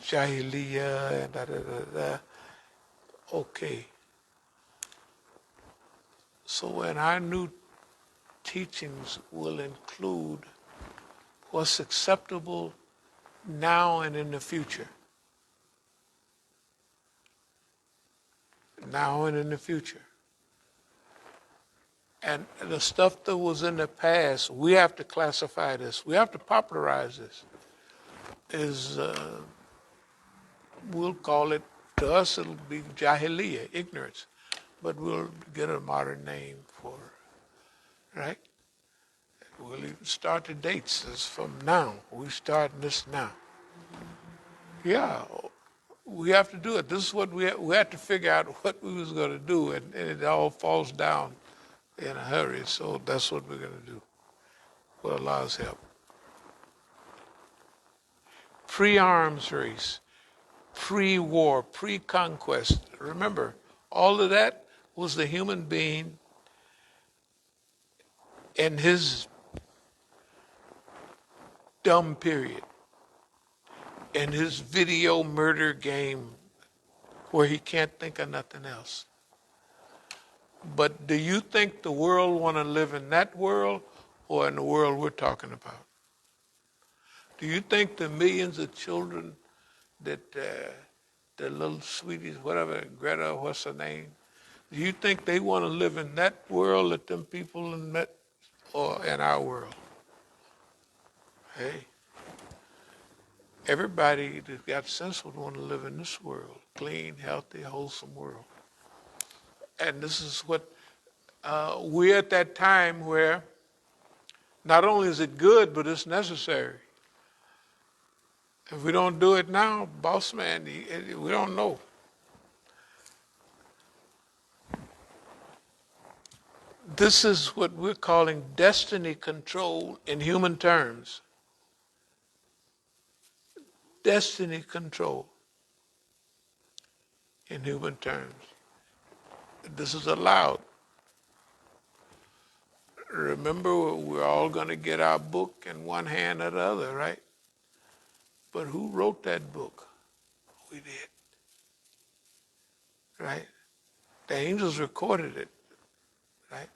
Jahiliyyah and da da da da. Okay. So when our new teachings will include what's acceptable now and in the future. Now and in the future. And the stuff that was in the past, we have to classify this. We have to popularize this. We'll call it, to us it'll be Jahiliyyah, ignorance. But we'll get a modern name for it, right? We'll even start the dates as from now. We're starting this now. Yeah, we have to do it. This is what we had to figure out what we was going to do, and it all falls down in a hurry. So that's what we're going to do with Allah's help. Pre-arms race, pre-war, pre-conquest. Remember, all of that was the human being in his dumb period, in his video murder game where he can't think of nothing else. But do you think the world want to live in that world or in the world we're talking about? Do you think the millions of children that the little sweeties, whatever, Greta, what's her name, do you think they want to live in that world that them people in that, or in our world? Hey, everybody that got sense would want to live in this world, clean, healthy, wholesome world. And this is what we're at that time where not only is it good, but it's necessary. If we don't do it now, boss man, we don't know. This is what we're calling destiny control in human terms. Destiny control in human terms. This is allowed. Remember, we're all going to get our book in one hand or the other, right? But who wrote that book? We did. Right? The angels recorded it. Right?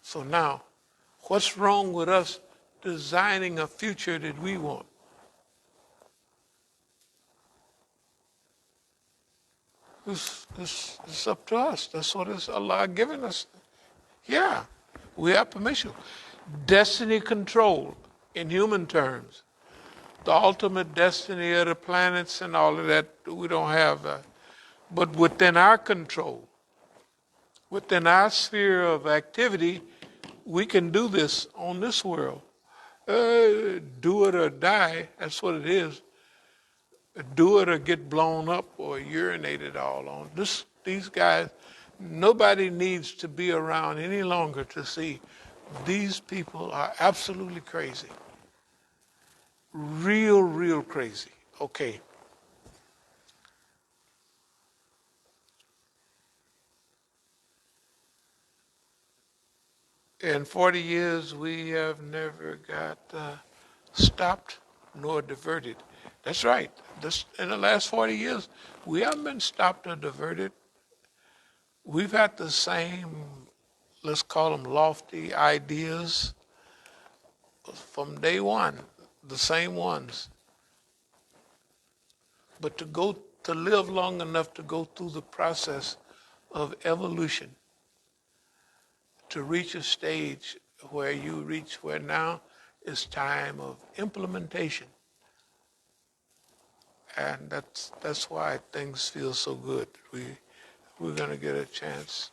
So now, what's wrong with us designing a future that we want? It's up to us. That's what Allah given us. Yeah, we have permission. Destiny control in human terms. The ultimate destiny of the planets and all of that, we don't have that. But within our control, within our sphere of activity, we can do this on this world. Do it or die, that's what it is. Do it or get blown up or urinated all on. These guys, nobody needs to be around any longer to see these people are absolutely crazy. Real crazy. Okay. In 40 years, we have never got stopped nor diverted. That's right. In the last 40 years, we haven't been stopped or diverted. We've had the same, let's call them lofty ideas from day one, the same ones. But to live long enough to go through the process of evolution, to reach a stage where you reach where now it's time of implementation. And that's why things feel so good. We're going to get a chance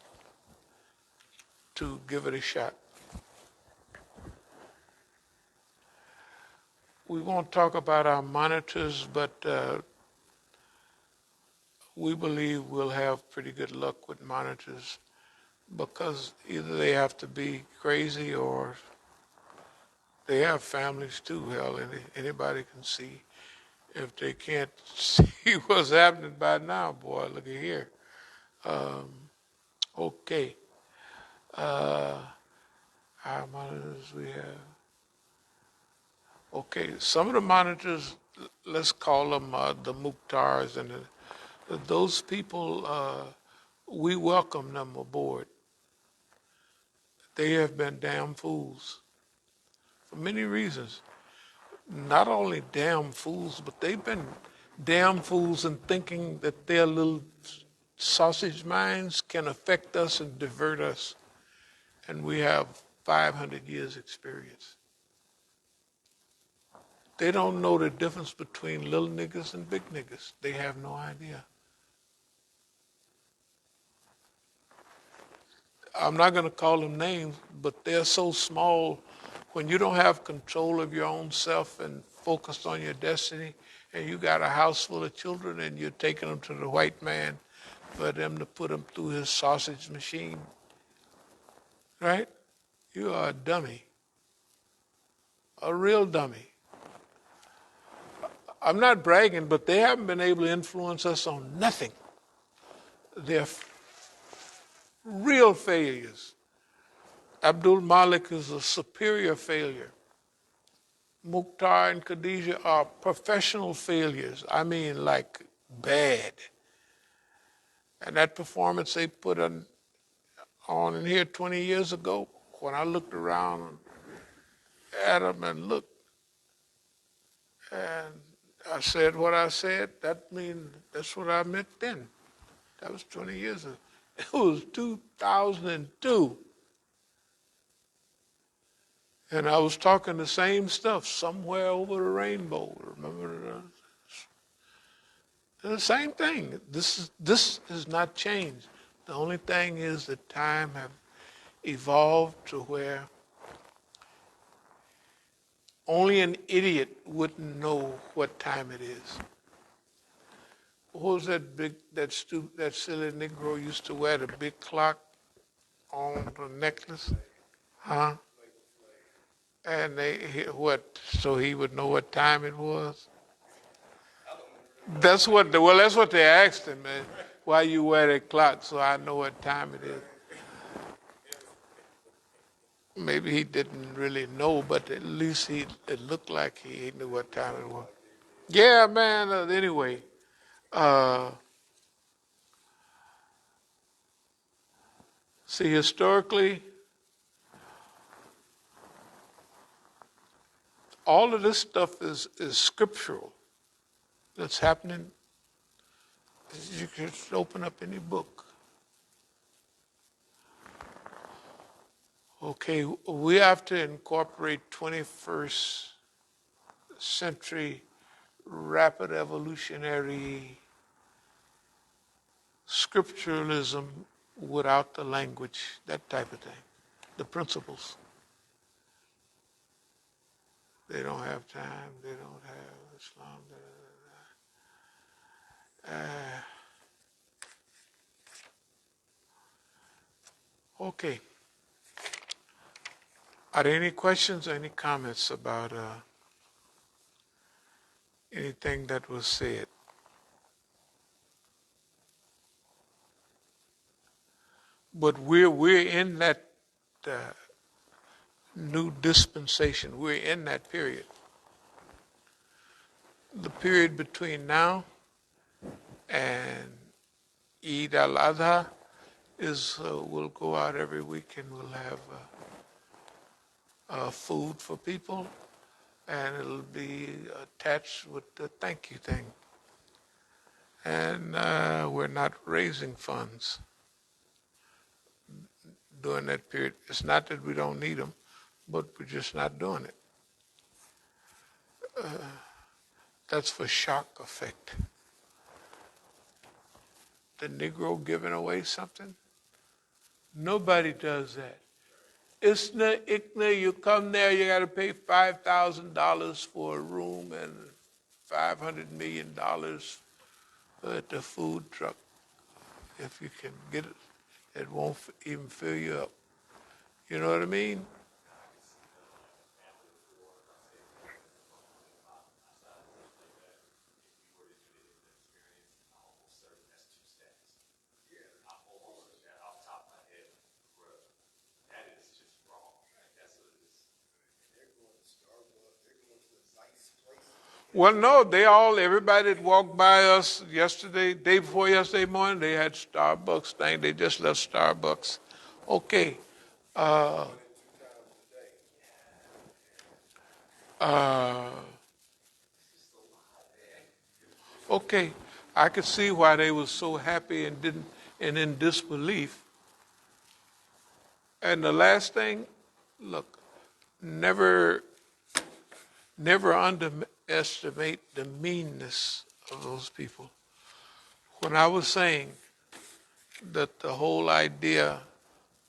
to give it a shot. We won't talk about our monitors, but we believe we'll have pretty good luck with monitors because either they have to be crazy or they have families too. Hell, anybody can see. If they can't see what's happening by now, boy, look at here. Okay. Our monitors we have. Okay, some of the monitors let's call them the Mukhtars, and those people, we welcome them aboard. They have been damn fools for many reasons. Not only damn fools, but they've been damn fools in thinking that their little sausage minds can affect us and divert us. And we have 500 years experience. They don't know the difference between little niggas and big niggas. They have no idea. I'm not going to call them names, but they're so small. When you don't have control of your own self and focused on your destiny, and you got a house full of children and you're taking them to the white man for them to put them through his sausage machine, right? You are a dummy, a real dummy. I'm not bragging, but they haven't been able to influence us on nothing. They're real failures. Abdul Malik is a superior failure. Mukhtar and Khadijah are professional failures. I mean, like bad. And that performance they put on in here 20 years ago, when I looked around at them and looked, and I said what I said, that means that's what I meant then. That was 20 years ago. It was 2002. And I was talking the same stuff somewhere over the rainbow. Remember the same thing. This has not changed. The only thing is that time have evolved to where only an idiot wouldn't know what time it is. What was that silly Negro used to wear the big clock on the necklace? Huh? And so he would know what time it was? That's what they asked him, man. Why you wear that clock so I know what time it is? Maybe he didn't really know, but at least it looked like he knew what time it was. Yeah, man. Anyway, see, historically, all of this stuff is scriptural. That's happening. You can just open up any book. Okay, we have to incorporate 21st century rapid evolutionary scripturalism without the language, that type of thing, the principles. They don't have time, they don't have Islam. Okay. Are there any questions or any comments about anything that was said? But we're in that new dispensation. We're in that period. The period between now and Eid al-Adha is we'll go out every week and we'll have food for people, and it'll be attached with the thank you thing. And we're not raising funds during that period. It's not that we don't need them, but we're just not doing it. That's for shock effect. The Negro giving away something? Nobody does that. Isna, Ikna, you come there, you got to pay $5,000 for a room and $500 million at the food truck. If you can get it, it won't even fill you up. You know what I mean? Well, no, everybody that walked by us yesterday, day before yesterday morning, they had Starbucks thing. They just left Starbucks. Okay. Uh, uh, okay. I could see why they were so happy and in disbelief. And the last thing, look, never, never underestimate the meanness of those people. When I was saying that the whole idea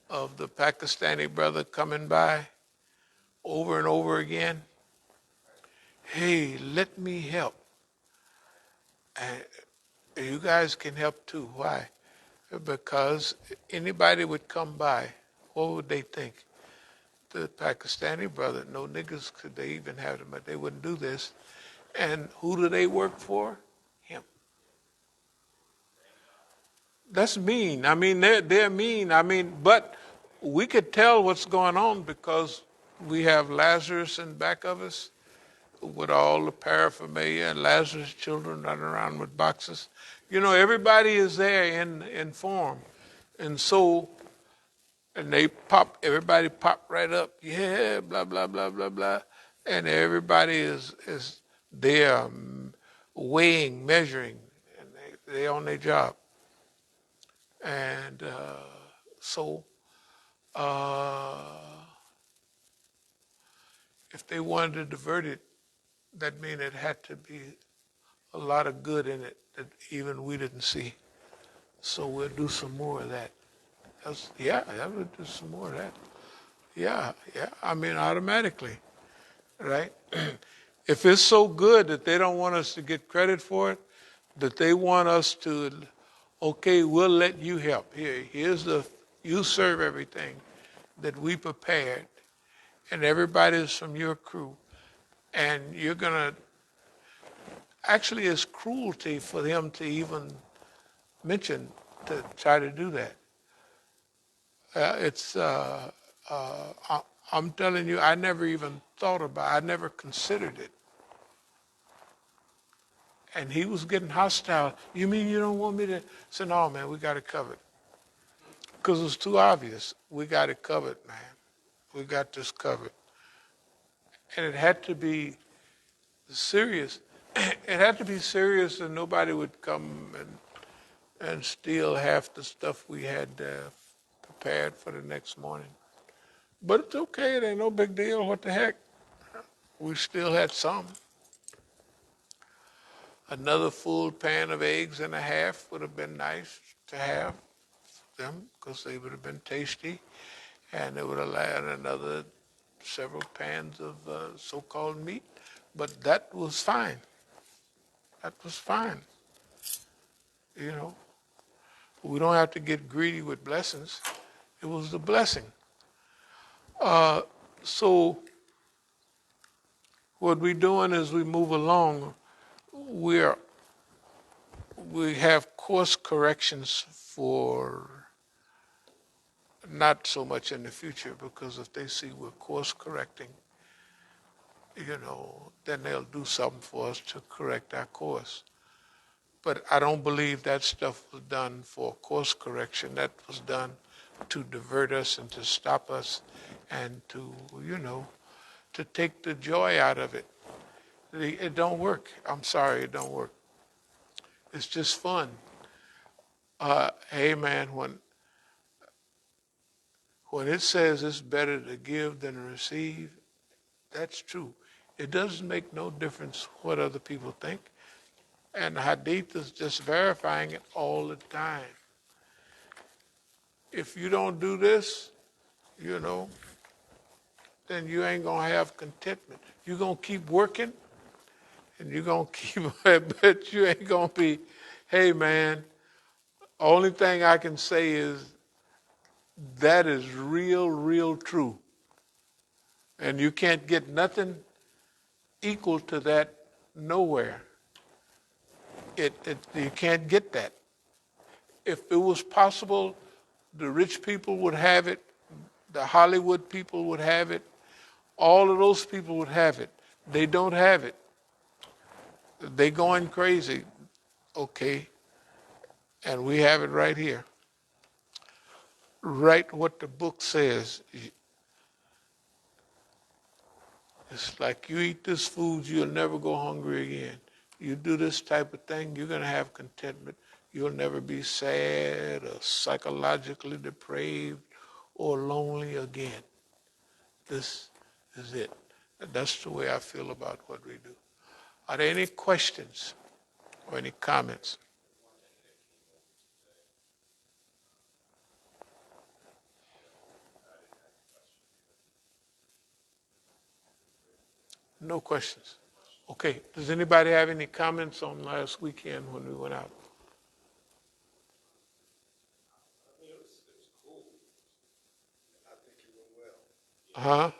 of the Pakistani brother coming by over and over again, hey, let me help. And you guys can help too. Why? Because anybody would come by, what would they think? The Pakistani brother, no niggas could they even have them, but they wouldn't do this. And who do they work for? Him. That's mean. I mean, they're mean. I mean, but we could tell what's going on because we have Lazarus in back of us with all the paraphernalia and Lazarus' children running around with boxes. You know, everybody is there in form. And so, and everybody pop right up, yeah, blah, blah, blah, blah, blah. And everybody is there weighing, measuring, and they're on their job. And so, if they wanted to divert it, that means it had to be a lot of good in it that even we didn't see. So we'll do some more of that. We'll do some more of that. Yeah. I mean, automatically, right? If it's so good that they don't want us to get credit for it, that they want us to, okay, we'll let you help. You serve everything that we prepared, and everybody's from your crew, and you're gonna, actually it's cruelty for them to even mention to try to do that. I'm telling you, I never even thought I never considered it. And he was getting hostile. You mean you don't want me to? I said, no, man, we got it covered. Because it was too obvious. We got it covered, man. We got this covered. And it had to be serious. It had to be serious and nobody would come and steal half the stuff we had prepared for the next morning. But it's okay. It ain't no big deal. What the heck? We still had some. Another full pan of eggs and a half would have been nice to have them because they would have been tasty. And it would have allowed another several pans of so-called meat. But that was fine. That was fine. You know, we don't have to get greedy with blessings. It was the blessing. So what we're doing as we move along, we have course corrections for not so much in the future, because if they see we're course correcting, you know, then they'll do something for us to correct our course. But I don't believe that stuff was done for course correction. That was done to divert us and to stop us and to, you know, to take the joy out of it. It don't work. I'm sorry, it don't work. It's just fun. Hey man, when it says it's better to give than to receive, that's true. It doesn't make no difference what other people think. And the Hadith is just verifying it all the time. If you don't do this, you know, then you ain't going to have contentment. You're going to keep working, and you're going to keep, but you ain't going to be, hey man, only thing I can say is that is real, real true. And you can't get nothing equal to that nowhere. You can't get that. If it was possible, the rich people would have it, the Hollywood people would have it, all of those people would have it. They don't have it. They going crazy, okay, and we have it right here. Write what the book says. It's like you eat this food, you'll never go hungry again. You do this type of thing, you're going to have contentment. You'll never be sad or psychologically depraved or lonely again. This is it. And that's the way I feel about what we do. Are there any questions or any comments? No questions. Okay, does anybody have any comments on last weekend when we went out? Huh?